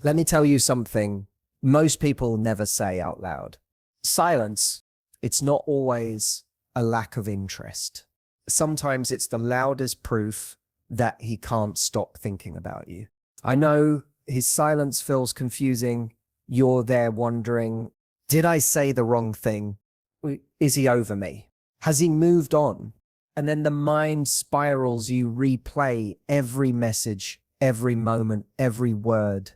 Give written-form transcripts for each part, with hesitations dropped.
Let me tell you something most people never say out loud. Silence, it's not always a lack of interest. Sometimes it's the loudest proof that he can't stop thinking about you. I know his silence feels confusing. You're there wondering, did I say the wrong thing? Is he over me? Has he moved on? And then the mind spirals. You replay every message, every moment, every word.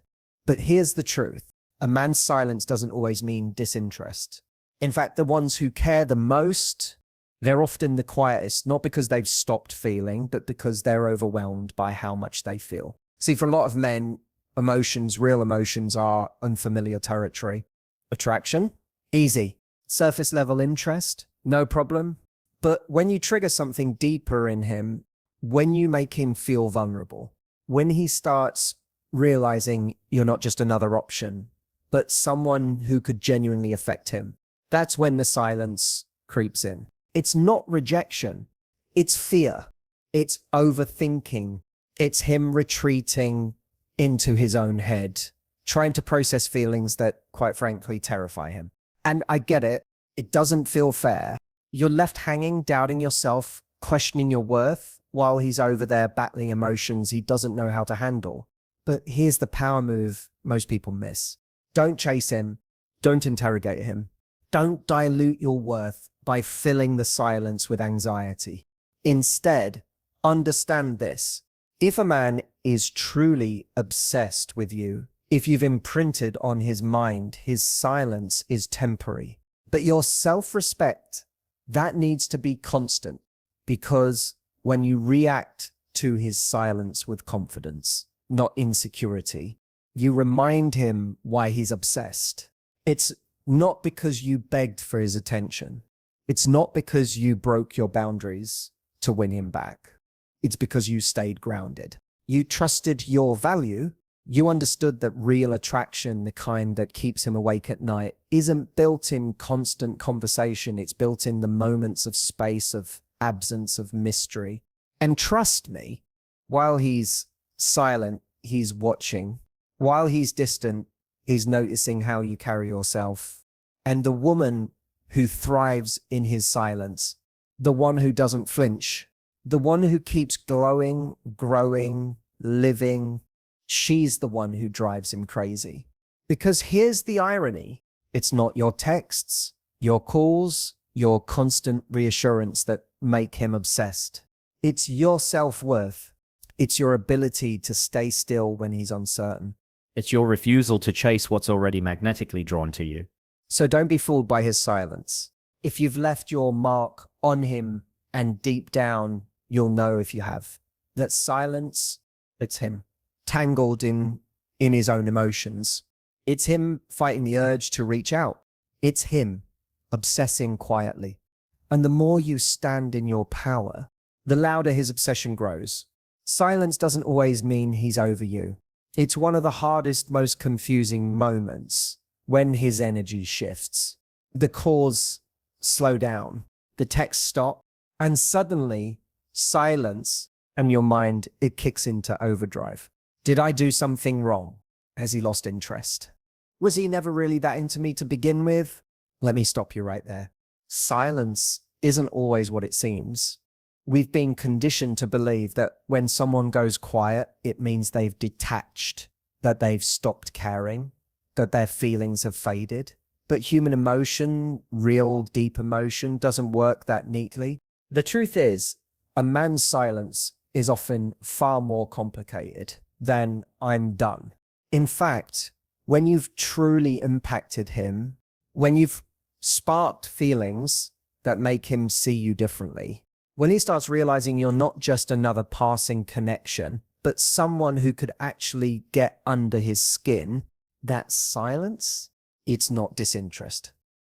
But here's the truth. A man's silence doesn't always mean disinterest. In fact, the ones who care the most, they're often the quietest, not because they've stopped feeling, but because they're overwhelmed by how much they feel. See, for a lot of men, emotions, real emotions, are unfamiliar territory. Attraction, easy. Surface level interest, no problem. But when you trigger something deeper in him, when you make him feel vulnerable, when he starts realizing you're not just another option, but someone who could genuinely affect him, that's when the silence creeps in. It's not rejection. It's fear. It's overthinking. It's him retreating into his own head, trying to process feelings that, quite frankly, terrify him. And I get it. It doesn't feel fair. You're left hanging, doubting yourself, questioning your worth, while he's over there battling emotions he doesn't know how to handle. But here's the power move most people miss. Don't chase him. Don't interrogate him. Don't dilute your worth by filling the silence with anxiety. Instead, understand this. If a man is truly obsessed with you, if you've imprinted on his mind, his silence is temporary. But your self-respect, that needs to be constant, because when you react to his silence with confidence, not insecurity, you remind him why he's obsessed. It's not because you begged for his attention. It's not because you broke your boundaries to win him back. It's because you stayed grounded. You trusted your value. You understood that real attraction, the kind that keeps him awake at night, isn't built in constant conversation. It's built in the moments of space, of absence, of mystery. And trust me, while he's silent, he's watching. While he's distant, he's noticing how you carry yourself. And the woman who thrives in his silence, the one who doesn't flinch, the one who keeps glowing, growing, living, she's the one who drives him crazy. Because here's the irony. It's not your texts, your calls, your constant reassurance that make him obsessed. It's your self-worth. It's your ability to stay still when he's uncertain. It's your refusal to chase what's already magnetically drawn to you. So don't be fooled by his silence. If you've left your mark on him, and deep down, you'll know if you have, that silence, it's him, tangled in his own emotions. It's him fighting the urge to reach out. It's him obsessing quietly. And the more you stand in your power, the louder his obsession grows. Silence doesn't always mean he's over you. It's one of the hardest, most confusing moments when his energy shifts. The calls slow down, the texts stop, and suddenly silence and your mind, it kicks into overdrive. Did I do something wrong? Has he lost interest? Was he never really that into me to begin with? Let me stop you right there. Silence isn't always what it seems. We've been conditioned to believe that when someone goes quiet, it means they've detached, that they've stopped caring, that their feelings have faded. But human emotion, real deep emotion, doesn't work that neatly. The truth is, a man's silence is often far more complicated than "I'm done." In fact, when you've truly impacted him, when you've sparked feelings that make him see you differently, when he starts realizing you're not just another passing connection, but someone who could actually get under his skin, that silence, it's not disinterest.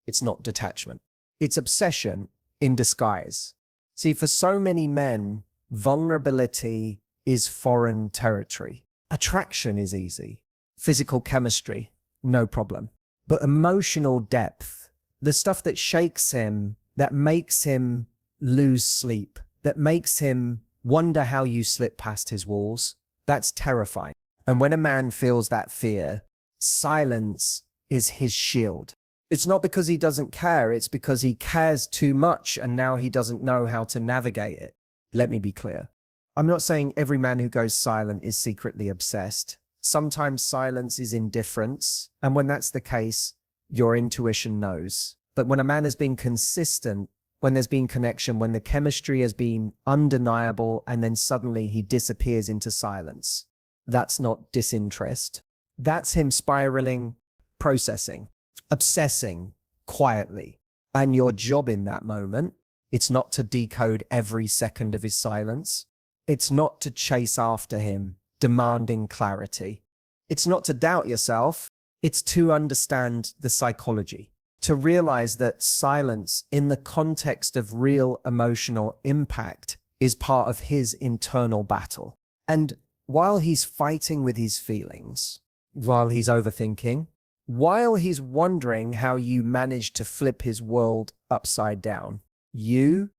It's not detachment. It's obsession in disguise. See, for so many men, vulnerability is foreign territory. Attraction is easy. Physical chemistry, no problem. But emotional depth, the stuff that shakes him, that makes him lose sleep, that makes him wonder how you slip past his walls, that's terrifying. And when a man feels that fear, silence is his shield. It's not because he doesn't care, it's because he cares too much and now he doesn't know how to navigate it. Let me be clear. I'm not saying every man who goes silent is secretly obsessed. Sometimes silence is indifference, and when that's the case, your intuition knows. But when a man has been consistent, when there's been connection, when the chemistry has been undeniable, and then suddenly he disappears into silence, that's not disinterest. That's him spiraling, processing, obsessing quietly. And your job in that moment, it's not to decode every second of his silence. It's not to chase after him, demanding clarity. It's not to doubt yourself. It's to understand the psychology, to realize that silence in the context of real emotional impact is part of his internal battle. And while he's fighting with his feelings, while he's overthinking, while he's wondering how you manage to flip his world upside down, you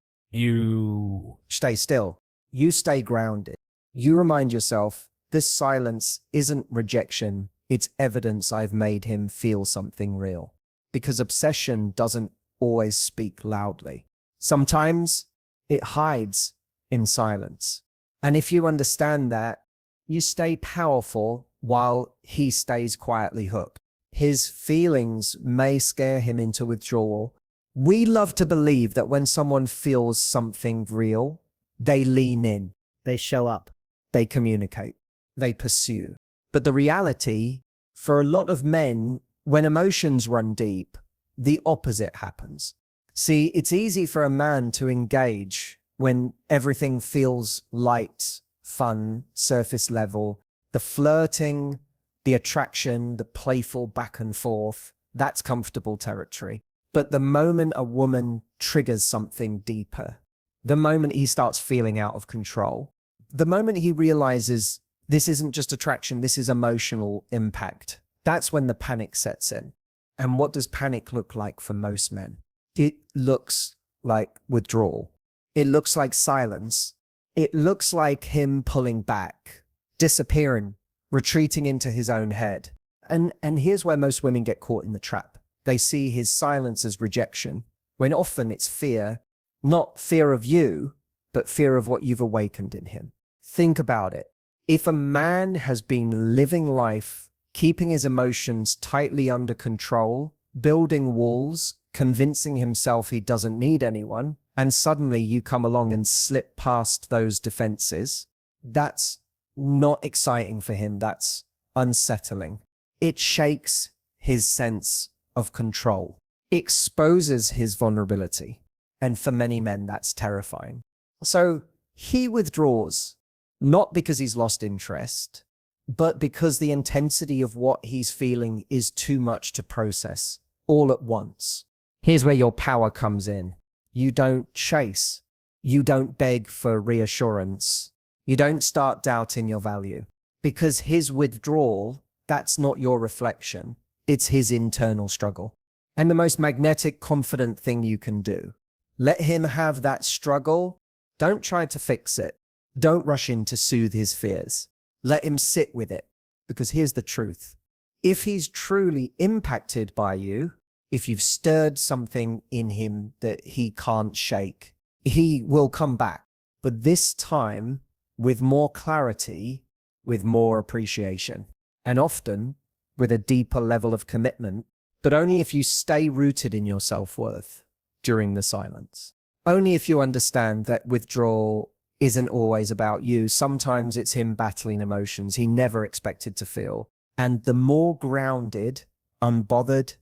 stay still. You stay grounded. You remind yourself, this silence isn't rejection. It's evidence I've made him feel something real. Because obsession doesn't always speak loudly. Sometimes it hides in silence. And if you understand that, you stay powerful while he stays quietly hooked. His feelings may scare him into withdrawal. We love to believe that when someone feels something real, they lean in, They show up. they communicate, they pursue. But the reality, for a lot of men, when emotions run deep, the opposite happens. See, it's easy for a man to engage when everything feels light, fun, surface level. The flirting, the attraction, the playful back and forth, that's comfortable territory. But the moment a woman triggers something deeper, the moment he starts feeling out of control, the moment he realizes this isn't just attraction, this is emotional impact, that's when the panic sets in. And what does panic look like for most men? It looks like withdrawal. It looks like silence. It looks like him pulling back, disappearing, retreating into his own head. And here's where most women get caught in the trap. They see his silence as rejection, when often it's fear, not fear of you, but fear of what you've awakened in him. Think about it. If a man has been living life, keeping his emotions tightly under control, building walls, convincing himself he doesn't need anyone, and suddenly you come along and slip past those defenses, that's not exciting for him. That's unsettling. It shakes his sense of control, exposes his vulnerability. And for many men, that's terrifying. So he withdraws, not because he's lost interest, but because the intensity of what he's feeling is too much to process all at once. Here's where your power comes in. You don't chase. You don't beg for reassurance. You don't start doubting your value. Because his withdrawal, that's not your reflection. It's his internal struggle. And the most magnetic, confident thing you can do. Let him have that struggle. Don't try to fix it. Don't rush in to soothe his fears. Let him sit with it. Because here's the truth. If he's truly impacted by you, if you've stirred something in him that he can't shake, he will come back. But this time with more clarity, with more appreciation, and often with a deeper level of commitment, but only if you stay rooted in your self-worth during the silence. Only if you understand that withdrawal isn't always about you. Sometimes it's him battling emotions he never expected to feel. And the more grounded, unbothered,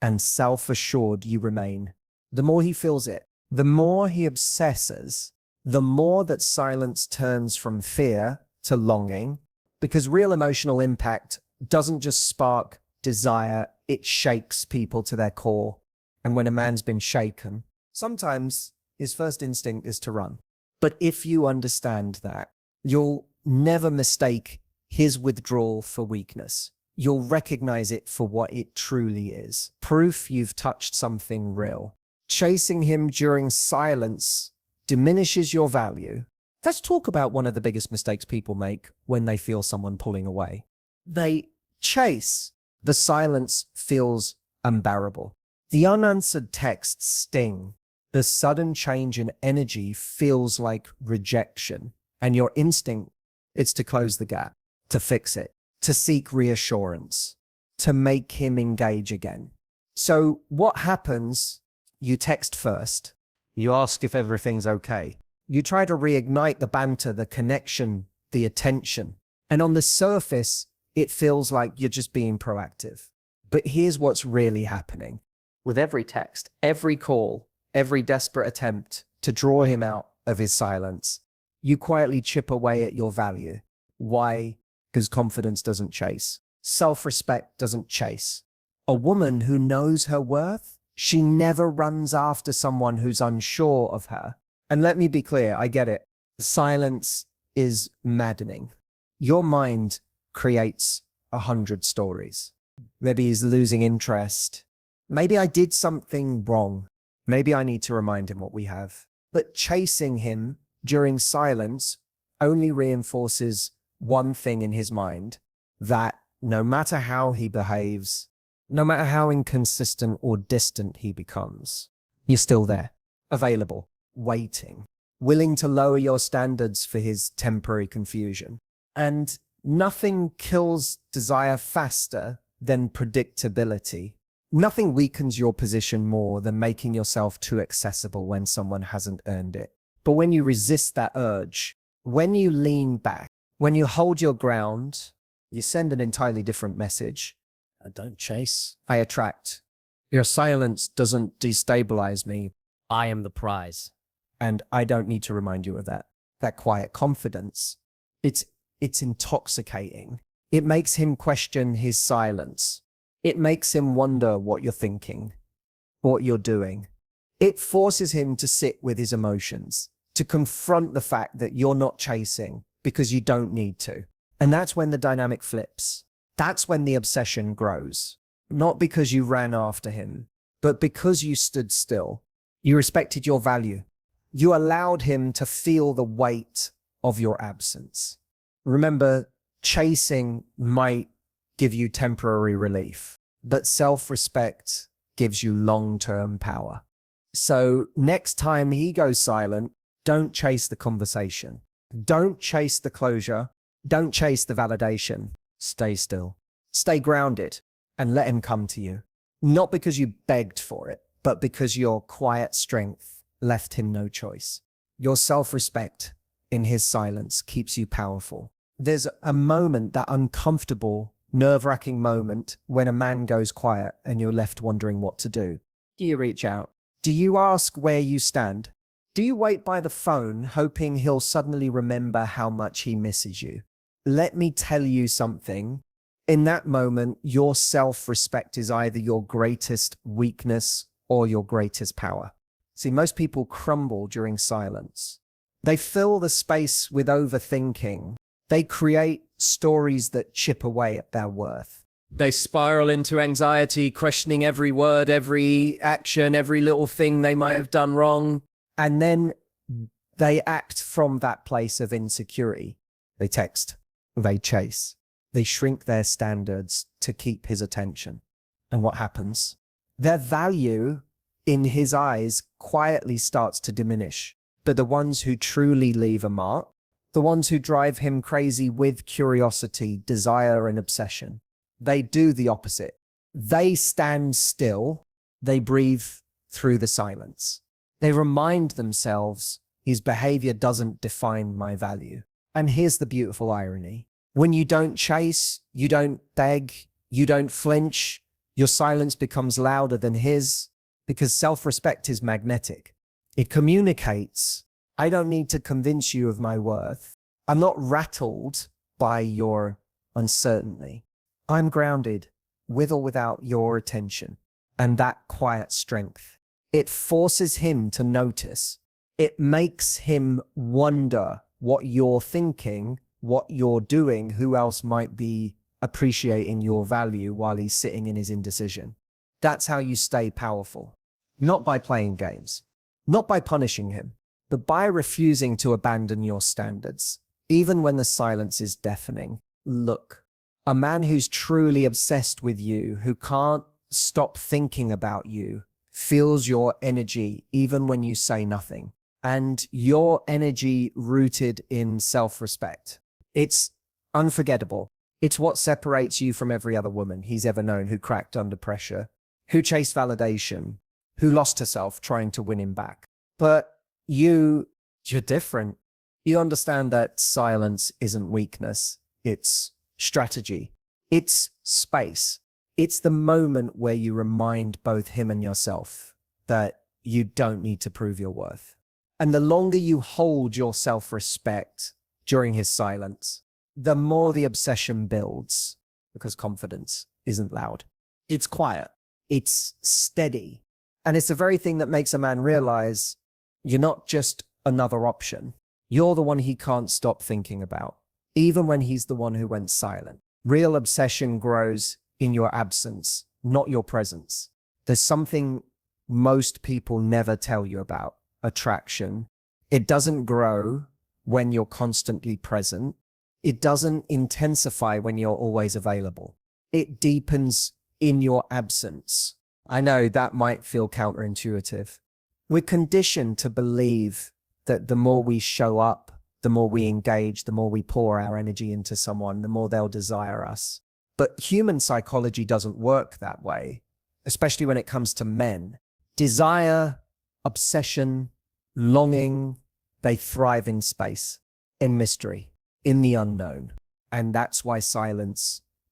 and self-assured you remain, the more he feels it, the more he obsesses, the more that silence turns from fear to longing, because real emotional impact doesn't just spark desire, it shakes people to their core. And when a man's been shaken, sometimes his first instinct is to run. But if you understand that, you'll never mistake his withdrawal for weakness. You'll recognize it for what it truly is. Proof you've touched something real. Chasing him during silence diminishes your value. Let's talk about one of the biggest mistakes people make when they feel someone pulling away. They chase. The silence feels unbearable. The unanswered texts sting. The sudden change in energy feels like rejection. And your instinct is to close the gap, to fix it, to seek reassurance, to make him engage again. So what happens? You text first. You ask if everything's okay. You try to reignite the banter, the connection, the attention. And on the surface, it feels like you're just being proactive. But here's what's really happening. With every text, every call, every desperate attempt to draw him out of his silence, you quietly chip away at your value. Why? Because confidence doesn't chase. Self-respect doesn't chase. A woman who knows her worth, she never runs after someone who's unsure of her. And let me be clear, I get it. Silence is maddening. Your mind creates 100 stories. Maybe he's losing interest. Maybe I did something wrong. Maybe I need to remind him what we have. But chasing him during silence only reinforces one thing in his mind, that no matter how he behaves, no matter how inconsistent or distant he becomes, you're still there, available, waiting, willing to lower your standards for his temporary confusion. And nothing kills desire faster than predictability. Nothing weakens your position more than making yourself too accessible when someone hasn't earned it. But when you resist that urge, when you lean back, when you hold your ground, you send an entirely different message. I don't chase, I attract. Your silence doesn't destabilize me. I am the prize. And I don't need to remind you of that. That quiet confidence, it's intoxicating. It makes him question his silence. It makes him wonder what you're thinking, what you're doing. It forces him to sit with his emotions, to confront the fact that you're not chasing because you don't need to. And that's when the dynamic flips. That's when the obsession grows. Not because you ran after him, but because you stood still. You respected your value. You allowed him to feel the weight of your absence. Remember, chasing might give you temporary relief, but self-respect gives you long-term power. So next time he goes silent, don't chase the conversation. Don't chase the closure. Don't chase the validation. Stay still. Stay grounded and let him come to you. Not because you begged for it, but because your quiet strength left him no choice. Your self-respect in his silence keeps you powerful. There's a moment, that uncomfortable, nerve-wracking moment when a man goes quiet and you're left wondering what to do. Do you reach out? Do you ask where you stand? Do you wait by the phone hoping he'll suddenly remember how much he misses you? Let me tell you something. In that moment, your self-respect is either your greatest weakness or your greatest power. See, most people crumble during silence. They fill the space with overthinking. They create stories that chip away at their worth. They spiral into anxiety, questioning every word, every action, every little thing they might have done wrong. And then they act from that place of insecurity. They text, they chase, they shrink their standards to keep his attention. And what happens? Their value in his eyes quietly starts to diminish. But the ones who truly leave a mark, the ones who drive him crazy with curiosity, desire, and obsession, they do the opposite. They stand still. They breathe through the silence. They remind themselves, his behavior doesn't define my value. And here's the beautiful irony. When you don't chase, you don't beg, you don't flinch, your silence becomes louder than his, because self-respect is magnetic. It communicates, I don't need to convince you of my worth. I'm not rattled by your uncertainty. I'm grounded, with or without your attention. And that quiet strength, it forces him to notice. It makes him wonder what you're thinking, what you're doing, who else might be appreciating your value while he's sitting in his indecision. That's how you stay powerful. Not by playing games, not by punishing him, but by refusing to abandon your standards, even when the silence is deafening. Look, A man who's truly obsessed with you, who can't stop thinking about you, feels your energy even when you say nothing. And your energy rooted in self-respect. It's unforgettable. It's what separates you from every other woman he's ever known who cracked under pressure, who chased validation, who lost herself trying to win him back. But you're different. You understand that silence isn't weakness. It's strategy. It's space. It's the moment where you remind both him and yourself that you don't need to prove your worth. And the longer you hold your self-respect during his silence, the more the obsession builds, because confidence isn't loud. It's quiet. It's steady. And it's the very thing that makes a man realize you're not just another option. You're the one he can't stop thinking about, even when he's the one who went silent. Real obsession grows in your absence, not your presence. There's something most people never tell you about attraction. It doesn't grow when you're constantly present. It doesn't intensify when you're always available. It deepens in your absence. I know that might feel counterintuitive. We're conditioned to believe that the more we show up, the more we engage, the more we pour our energy into someone, the more they'll desire us. But human psychology doesn't work that way, especially when it comes to men. Desire, obsession, longing, they thrive in space, in mystery, in the unknown. And that's why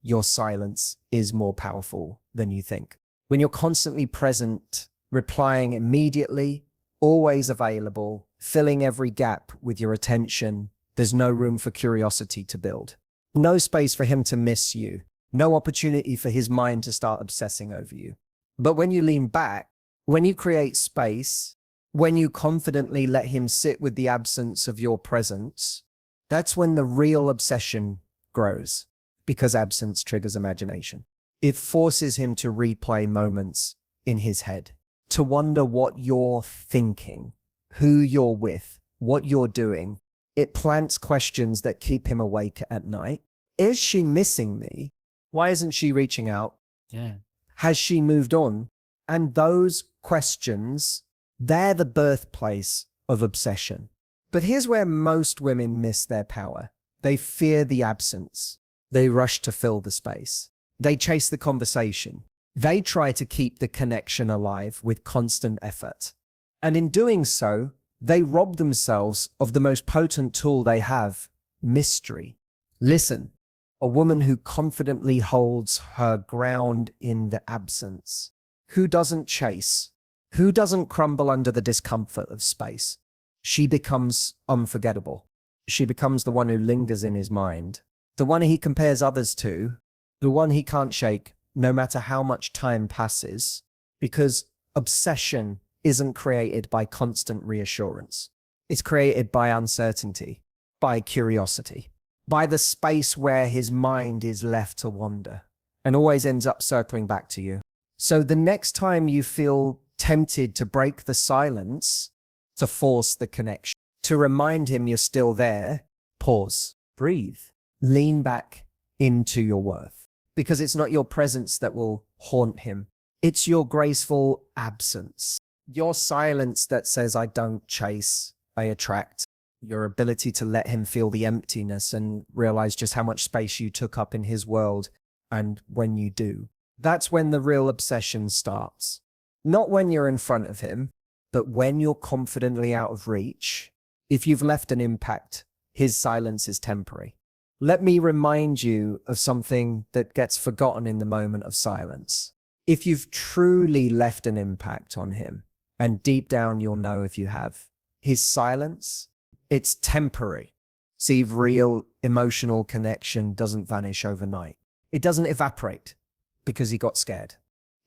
your silence is more powerful than you think. When you're constantly present, replying immediately, always available, filling every gap with your attention, there's no room for curiosity to build. No space for him to miss you. No opportunity for his mind to start obsessing over you. But when you lean back, when you create space, when you confidently let him sit with the absence of your presence, that's when the real obsession grows, because absence triggers imagination. It forces him to replay moments in his head, to wonder what you're thinking, who you're with, what you're doing. It plants questions that keep him awake at night. Is she missing me? Why isn't she reaching out? Yeah. Has she moved on? And those questions, they're the birthplace of obsession. But here's where most women miss their power. They fear the absence. They rush to fill the space. They chase the conversation. They try to keep the connection alive with constant effort. And in doing so, they rob themselves of the most potent tool they have, mystery. Listen, a woman who confidently holds her ground in the absence, who doesn't chase, who doesn't crumble under the discomfort of space, she becomes unforgettable. She becomes the one who lingers in his mind, the one he compares others to, the one he can't shake no matter how much time passes, because obsession isn't created by constant reassurance. It's created by uncertainty, by curiosity, by the space where his mind is left to wander and always ends up circling back to you. So the next time you feel tempted to break the silence, to force the connection, to remind him you're still there, pause, breathe, lean back into your worth. Because it's not your presence that will haunt him. It's your graceful absence. Your silence that says, I don't chase, I attract. Your ability to let him feel the emptiness and realize just how much space you took up in his world. And when you do, that's when the real obsession starts. Not when you're in front of him, but when you're confidently out of reach. If you've left an impact, his silence is temporary. Let me remind you of something that gets forgotten in the moment of silence. If you've truly left an impact on him, and deep down you'll know if you have, his silence, it's temporary. See, real emotional connection doesn't vanish overnight. It doesn't evaporate because he got scared.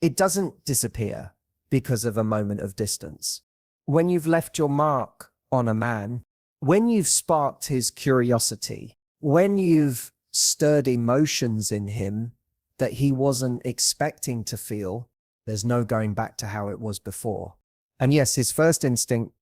It doesn't disappear because of a moment of distance. When you've left your mark on a man, when you've sparked his curiosity, when you've stirred emotions in him that he wasn't expecting to feel, there's no going back to how it was before. And yes, his first instinct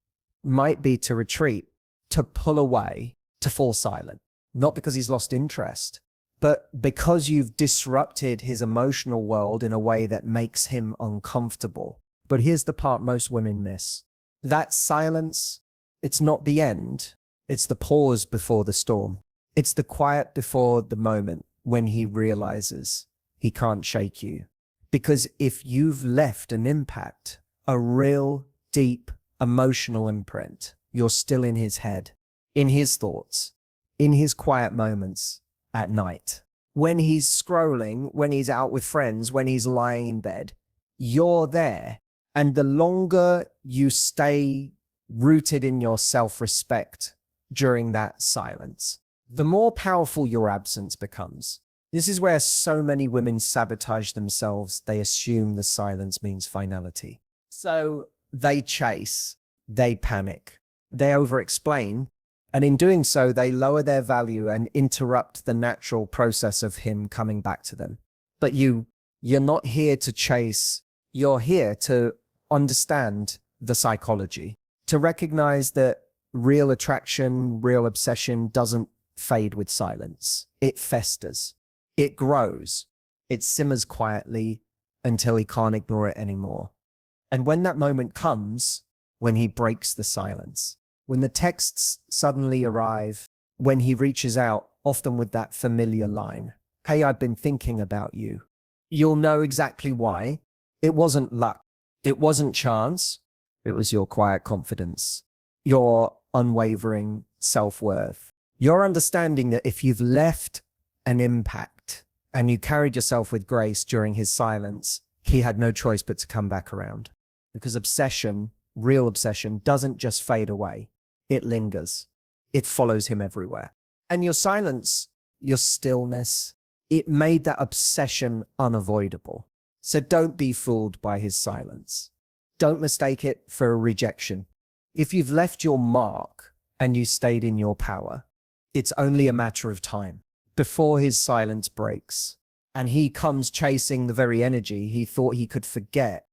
might be to retreat, to pull away, to fall silent. Not because he's lost interest, But because you've disrupted his emotional world in a way that makes him uncomfortable. But here's the part most women miss. That silence, it's not the end. It's the pause before the storm. It's the quiet before the moment when he realizes he can't shake you. Because if you've left an impact, a real, deep, emotional imprint, you're still in his head, in his thoughts, in his quiet moments at night. When he's scrolling, when he's out with friends, when he's lying in bed, you're there. And the longer you stay rooted in your self-respect during that silence, the more powerful your absence becomes. This is where so many women sabotage themselves. They assume the silence means finality. So they chase, they panic, they over-explain, and in doing so, they lower their value and interrupt the natural process of him coming back to them. But you're not here to chase, you're here to understand the psychology, to recognize that real attraction, real obsession doesn't fade with silence. It festers, it grows, it simmers quietly until he can't ignore it anymore. And when that moment comes, when he breaks the silence, when the texts suddenly arrive, when he reaches out, often with that familiar line, "Hey, I've been thinking about you," you'll know exactly why. It wasn't luck. It wasn't chance. It was your quiet confidence, your unwavering self-worth, your understanding that if you've left an impact and you carried yourself with grace during his silence, he had no choice but to come back around. Because obsession, real obsession, doesn't just fade away. It lingers. It follows him everywhere. And your silence, your stillness, it made that obsession unavoidable. So don't be fooled by his silence. Don't mistake it for a rejection. If you've left your mark and you stayed in your power, it's only a matter of time before his silence breaks and he comes chasing the very energy he thought he could forget